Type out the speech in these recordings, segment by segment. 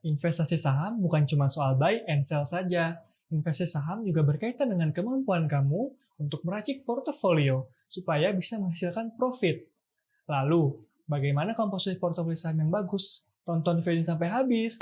Investasi saham bukan cuma soal buy and sell saja. Investasi saham juga berkaitan dengan kemampuan kamu untuk meracik portofolio supaya bisa menghasilkan profit. Lalu, bagaimana komposisi portofolio saham yang bagus? Tonton video ini sampai habis.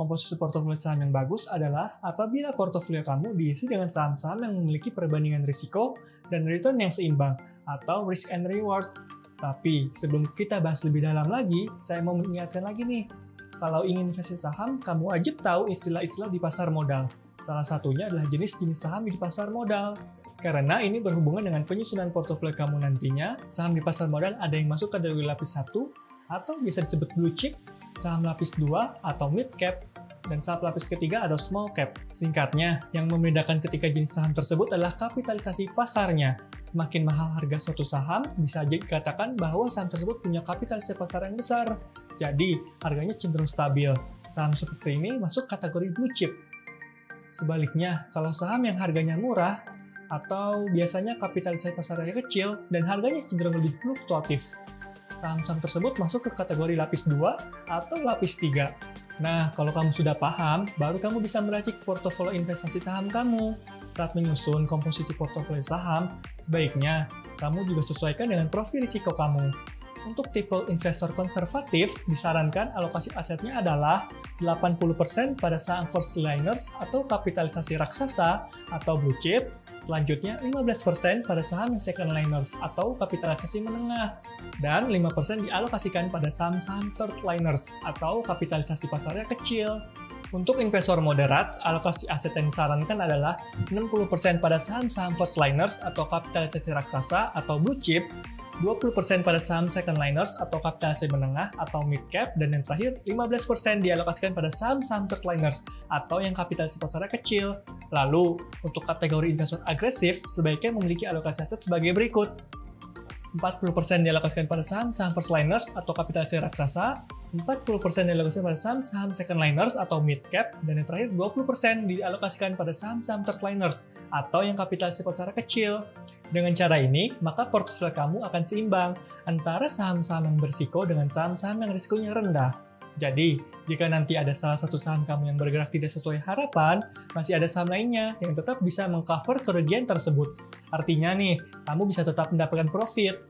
Komposisi portofolio saham yang bagus adalah apabila portofolio kamu diisi dengan saham-saham yang memiliki perbandingan risiko dan return yang seimbang atau risk and reward. Tapi sebelum kita bahas lebih dalam lagi, saya mau mengingatkan lagi nih, kalau ingin investasi saham, kamu wajib tahu istilah-istilah di pasar modal. Salah satunya adalah jenis-jenis saham di pasar modal. Karena ini berhubungan dengan penyusunan portofolio kamu nantinya, saham di pasar modal ada yang masuk kategori lapis 1 atau biasa disebut blue chip, saham lapis 2 atau mid cap, dan saham lapis ketiga atau small cap. Singkatnya, yang membedakan ketiga jenis saham tersebut adalah kapitalisasi pasarnya. Semakin mahal harga suatu saham, bisa dikatakan bahwa saham tersebut punya kapitalisasi pasar yang besar. Jadi, harganya cenderung stabil. Saham seperti ini masuk kategori blue chip. Sebaliknya, kalau saham yang harganya murah, atau biasanya kapitalisasi pasarnya kecil, dan harganya cenderung lebih fluktuatif, saham-saham tersebut masuk ke kategori lapis 2 atau lapis 3. Nah, kalau kamu sudah paham, baru kamu bisa meracik portofolio investasi saham kamu. Saat menyusun komposisi portofolio saham, sebaiknya kamu juga sesuaikan dengan profil risiko kamu. Untuk tipe investor konservatif, disarankan alokasi asetnya adalah 80% pada saham first liners atau kapitalisasi raksasa atau blue chip, selanjutnya 15% pada saham yang second liners atau kapitalisasi menengah, dan 5% dialokasikan pada saham-saham third liners atau kapitalisasi pasarnya kecil. Untuk investor moderat, alokasi aset yang disarankan adalah 60% pada saham-saham first liners atau kapitalisasi raksasa atau blue chip, 20% pada saham second liners atau kapitalisasi menengah atau mid cap, dan yang terakhir 15% dialokasikan pada saham-saham third liners atau yang kapitalisasi pasarnya kecil. Lalu, untuk kategori investor agresif, sebaiknya memiliki alokasi aset sebagai berikut. 40% dialokasikan pada saham-saham first liners atau kapitalisasi raksasa, 40% dialokasikan pada saham-saham second liners atau mid cap, dan yang terakhir 20% dialokasikan pada saham-saham third liners atau yang kapitalisasi pasarnya kecil. Dengan cara ini, maka portofolio kamu akan seimbang antara saham-saham yang berisiko dengan saham-saham yang risikonya rendah. Jadi, jika nanti ada salah satu saham kamu yang bergerak tidak sesuai harapan, masih ada saham lainnya yang tetap bisa mengcover kerugian tersebut. Artinya nih, kamu bisa tetap mendapatkan profit.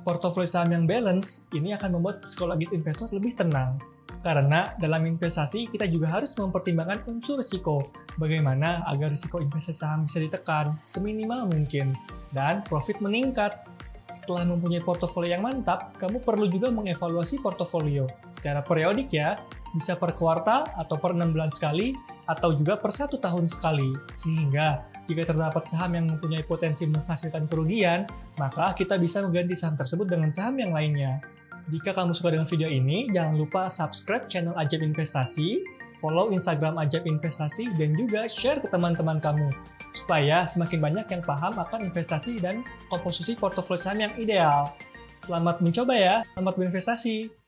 Portofolio saham yang balance ini akan membuat psikologis investor lebih tenang. Karena dalam investasi, kita juga harus mempertimbangkan unsur risiko. Bagaimana agar risiko investasi saham bisa ditekan seminimal mungkin, dan profit meningkat. Setelah mempunyai portofolio yang mantap, kamu perlu juga mengevaluasi portofolio secara periodik ya, bisa per kuartal atau per 6 bulan sekali, atau juga per 1 tahun sekali. Sehingga, jika terdapat saham yang mempunyai potensi menghasilkan kerugian, maka kita bisa mengganti saham tersebut dengan saham yang lainnya. Jika kamu suka dengan video ini, jangan lupa subscribe channel Ajaib Investasi, follow Instagram Ajaib Investasi, dan juga share ke teman-teman kamu, supaya semakin banyak yang paham akan investasi dan komposisi portofolio saham yang ideal. Selamat mencoba ya, selamat berinvestasi!